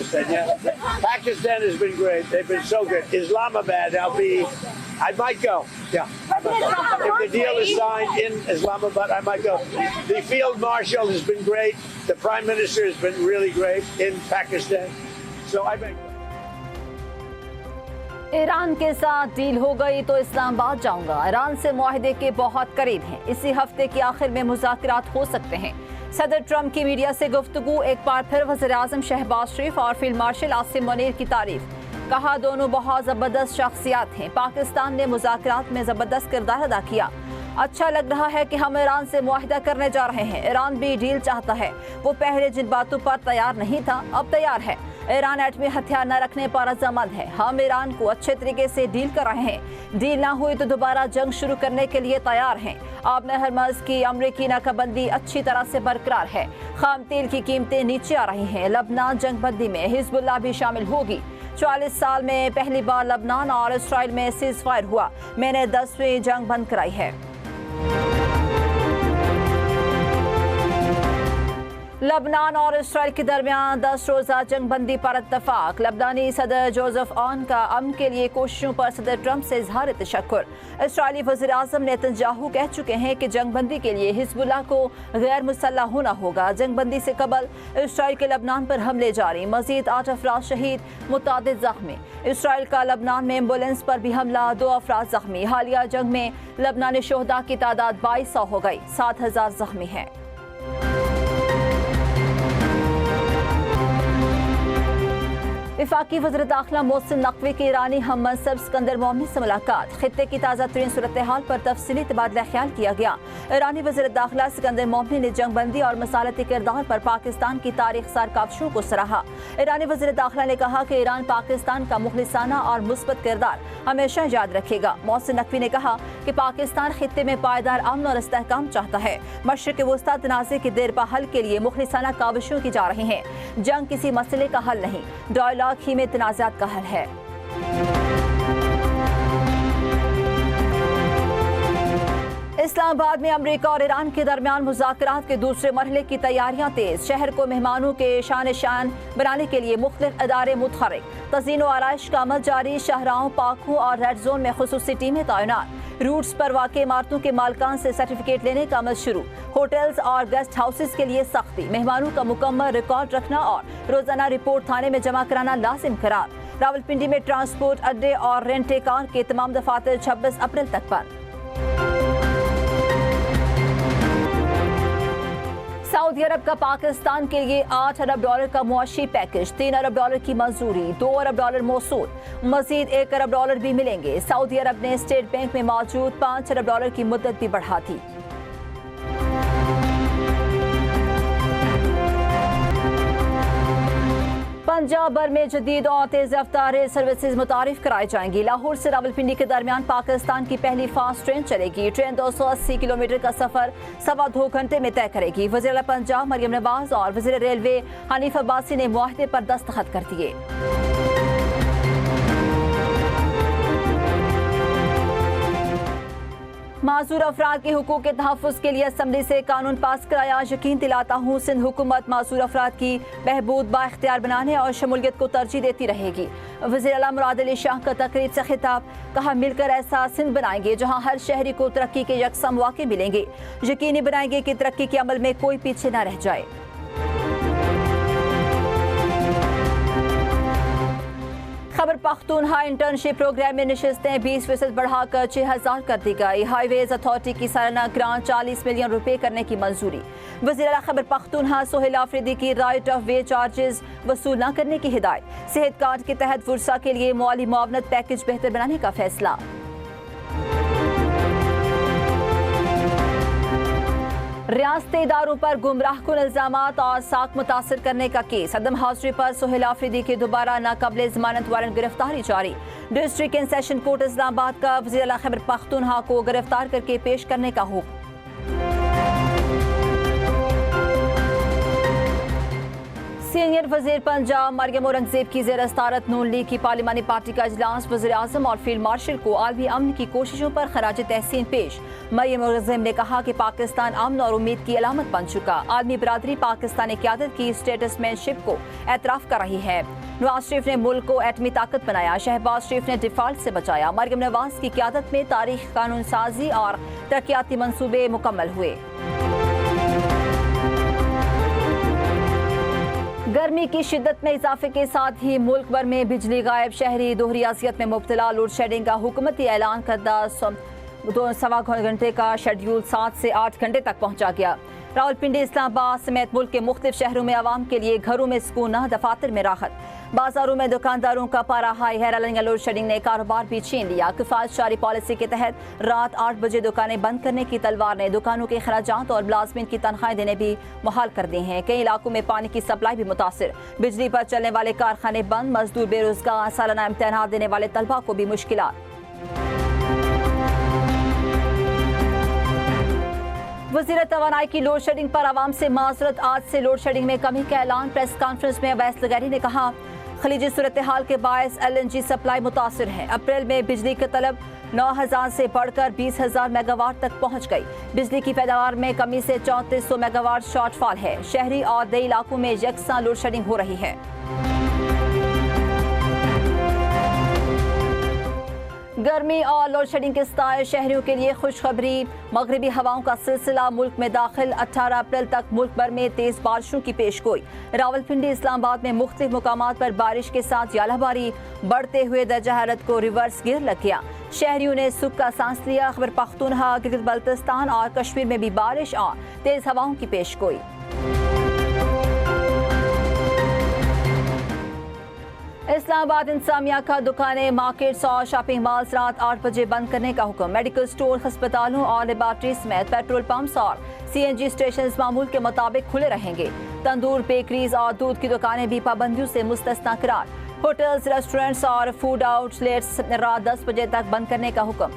Pakistan. Yeah, Pakistan has been great. They've been so good. Islamabad, I might go. Yeah, I might go. If the deal is signed in Islamabad, I might go. The field marshal has been great. The prime minister has been really great in Pakistan. So I might go. Iran के साथ deal हो गई तो इस्लामाबाद जाऊंगा। Iran से मुआहदे के बहुत करीब हैं। इसी हफ्ते के आखिर में मुज़ाकरात हो सकते हैं। सदर ट्रंप की मीडिया से गुफ्तगू। एक बार फिर वज़ीर-ए-आज़म शहबाज शरीफ और फील्ड मार्शल आसिम मुनीर की तारीफ। कहा दोनों बहुत ज़बरदस्त शख्सियात हैं। पाकिस्तान ने मुज़ाकरात में ज़बरदस्त किरदार अदा किया। अच्छा लग रहा है कि हम ईरान से मुआहदा करने जा रहे हैं। ईरान भी डील चाहता है। वो पहले जिन बातों पर तैयार नहीं था अब तैयार है। ईरान एटमी हथियार न रखने पर रजामंद है। हम ईरान को अच्छे तरीके से डील कर रहे हैं। डील ना हुई तो दोबारा जंग शुरू करने के लिए तैयार हैं। आबने हरमज़ की अमरीकी नाकाबंदी अच्छी तरह से बरकरार है। खाम तेल की कीमतें नीचे आ रही हैं। लबनान जंगबंदी में हिजबुल्लाह भी शामिल होगी। 40 साल में पहली बार लबनान और इसराइल में सीज फायर हुआ। मैंने 10वीं जंग बंद कराई है। लबनान और इसराइल के दरमियान 10 रोज़ा जंग बंदी पर इत्तफाक। लबनानी सदर जोसेफ ऑन का अमन के लिए कोशिशों पर सदर ट्रंप से इजहार तशक्कुर। इसराइली वज़ीर-ए-आज़म नेतन्याहू कह चुके हैं कि जंग बंदी के लिए हिजबुल्लाह को गैर मुसल्लह होना होगा। जंग बंदी से कबल इसराइल के लबनान पर हमले जारी। मजीद 8 अफराद शहीद, मुतादिद जख्मी। इसराइल का लबनान में एम्बुलेंस पर भी हमला, 2 अफराद जख्मी। हालिया जंग में लबनानी शोहदा की तादाद 2200 हो गई, 7000 जख्मी हैं। वफाकी वज़ीर दाखिला मोहसिन नकवी की ईरानी हम मनसब सिकंदर मोमी से मुलाकात। खित्ते की ताज़ा तरीन सूरत हाल पर तफसीली तबादला ख्याल किया गया। ईरानी वज़ीर दाखिला सिकंदर मोमी ने जंग बंदी और मसालती किरदार पर पाकिस्तान की तारीख सार काविशों को सराहा। ईरानी वज़ीर दाखिला ने कहा कि ईरान पाकिस्तान का मुखलिसाना और मुस्बत किरदार हमेशा याद रखेगा। मोहसिन नकवी ने कहा कि पाकिस्तान खित्ते में पायदार अमन और इस्तेहकाम चाहता है। मशरिक़ वस्ता तनाज़े की देर पा हल के लिए मुखलिसाना काविशों की जा रही हैं। जंग किसी मसले का हल नहीं, डायलॉग ही में तनाज़ात का हल है। इस्लामाबाद में अमेरिका और ईरान के दरमियान मुज़ाकरात के दूसरे मरहले की तैयारियां तेज। शहर को मेहमानों के शान बनाने के लिए मुख्तलिफ इदारे मुतहर्रिक। तज़ीन व आराइश का अमल जारी। शाहराहों, पार्कों और रेड जोन में खुसूसी टीमें तैनात। रूट्स पर वाक़ इमारतों के मालिकान से सर्टिफिकेट लेने का अमल शुरू। होटल्स और गेस्ट हाउसेस के लिए सख्ती। मेहमानों का मुकम्मल रिकॉर्ड रखना और रोजाना रिपोर्ट थाने में जमा कराना लाजिम करार। रावलपिंडी में ट्रांसपोर्ट अड्डे और रेंटे कार के तमाम दफातर 26 अप्रैल तक बंद। सऊदी अरब का पाकिस्तान के लिए $8 अरब का मुआशी पैकेज। $3 अरब की मंजूरी, $2 अरब मौसूल। मजीद $1 अरब भी मिलेंगे। सऊदी अरब ने स्टेट बैंक में मौजूद $5 अरब की मुद्दत भी बढ़ा दी। पंजाब भर में जदीद और तेज रफ्तार रेल सर्विसेज मुतारिफ कराई जाएंगी। लाहौर से रावलपिंडी के दरमियान पाकिस्तान की पहली फास्ट ट्रेन चलेगी। ट्रेन 280 किलोमीटर का सफर 2.25 घंटे में तय करेगी। वज़ीर आला पंजाब मरियम नवाज और वज़ीर रेलवे हनीफ अब्बासी ने मुआहदे पर दस्तखत कर दिए। माजूर अफराद के हुकूक के तहफ़्फ़ुज़ के लिए असम्बली से कानून पास कराया। यकीन दिलाता हूँ सिंध हुकूमत माजूर अफराद की बहबूद बाइख्तियार बनाने और शमूलियत को तरजीह देती रहेगी। वज़ीर आला मुराद अली शाह का तकरीब से खिताब। कहा मिलकर ऐसा सिंध बनाएंगे जहाँ हर शहरी को तरक्की के यकसा मौके मिलेंगे। यकीनी बनाएंगे कि तरक्की के अमल में कोई पीछे न रह जाए। खैबर पख्तूनख्वा इंटर्नशिप प्रोग्राम में नशिस्तें 20% बढ़ाकर 6000 कर दी गई। हाईवेज अथॉरिटी की सालाना ग्रांट 40 मिलियन रुपए करने की मंजूरी। वज़ीर आला खैबर पख्तूनख्वा सोहेल आफरीदी की राइट ऑफ वे चार्जेस वसूल न करने की हिदायत। सेहत कार्ड के तहत वर्सा के लिए माली मुआवनत पैकेज बेहतर बनाने का फैसला। रियासती इदारों पर गुमराहकुन इल्जामात और साख मुतासर करने का केस। अदम हाजिरी पर सोहेल आफरीदी की दोबारा नाकाबिले ज़मानत वारंट गिरफ्तारी जारी। District and session court Islamabad का वज़ीर आला खैबर पख्तूनख्वा को गिरफ्तार करके पेश करने का हुक्म। सीनियर वजीर पंजाब मरियम औरंगजेब की ज़ेर सदारत नून लीग की पार्लिमानी पार्टी का इजलास वज़ीर आज़म और फील्ड मार्शल को आलमी अमन की कोशिशों पर खराज तहसीन पेश। मरियम औरंगजेब ने कहा कि पाकिस्तान अमन और उम्मीद की अलामत बन चुका। आलमी बरादरी पाकिस्तानी क़यादत की स्टेटसमैनशिप को एतराफ़ कर रही है। नवाज शरीफ ने मुल्क को एटमी ताकत बनाया, शहबाज शरीफ ने डिफॉल्ट से बचाया। मरियम नवाज की क़यादत में तारीख, कानून साजी और तरक्याती मंसूबे मुकम्मल हुए। गर्मी की शिद्दत में इजाफे के साथ ही मुल्क भर में बिजली गायब, शहरी दोहरी अज़ियत में मुब्तला। लोड शेडिंग का हुकूमती ऐलान करदा 2.25 घंटे का शेड्यूल 7 से 8 घंटे तक पहुंचा गया। रावलपिंडी, इस्लामाबाद समेत मुल्क के मुख्तलिफ शहरों में आवाम के लिए घरों में सुकून, दफातर में राहत। बाजारों में दुकानदारों का पारा हाई है। रलिंगा लोड शेडिंग ने कारोबार भी छीन लिया। किफायतशारी पॉलिसी के तहत रात 8 बजे दुकानें बंद करने की तलवार ने दुकानों के खराजात और मुलाजमीन की तनख्वाहें देने भी मुहाल कर दी हैं। कई इलाकों में पानी की सप्लाई भी मुतासिर, बिजली पर चलने वाले कारखाने बंद, मजदूर बेरोजगार, सालाना इम्तहान देने वाले तलबा को भी मुश्किलात। वज़ीर तवानाई की लोड शेडिंग पर आवाम से माजरत। आज से लोड शेडिंग में कमी का ऐलान। प्रेस कॉन्फ्रेंस में अवैस लगैरी ने कहा, खलीजी सूरत हाल के बायस LNG सप्लाई मुतासिर है। अप्रैल में बिजली की तलब 9,000 से बढ़कर 20,000 मेगावाट तक पहुंच गई। बिजली की पैदावार में कमी से 3400 मेगावाट शॉर्टफॉल है। शहरी और देही इलाकों में यकसा लोड शेडिंग हो रही है। गर्मी और लोड शेडिंग के सताए शहरियों के लिए खुशखबरी। मगरबी हवाओं का सिलसिला मुल्क में दाखिल। 18 अप्रैल तक मुल्क भर में तेज बारिशों की पेशगोई। रावलपिंडी, इस्लामाबाद में मुख्तलिफ मुकामात पर बारिश के साथ यालाबारी। बढ़ते हुए दर्जा हरारत को रिवर्स गियर लग गया। शहरियों ने सुख का सांस लिया। खैबर पख्तूनख्वा, गिलगित बल्तिस्तान और कश्मीर में भी बारिश और तेज हवाओं की पेशगोई। इस्लामाबाद इंतजामिया का दुकानें, मार्केट्स और शॉपिंग मॉल्स रात 8 बजे बंद करने का हुक्म। मेडिकल स्टोर, अस्पतालों और लेबॉर्ट्री समेत पेट्रोल पंप्स और CNG स्टेशन मामूल के मुताबिक खुले रहेंगे। तंदूर, बेकरीज और दूध की दुकानें भी पाबंदियों से मुस्तस्ना करार। होटल्स, रेस्टोरेंट्स और फूड आउटलेट्स रात 10 बजे तक बंद करने का हुक्म।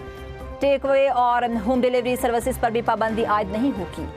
टेक अवे और होम डिलीवरी सर्विसेज पर भी पाबंदी आयद नहीं होगी।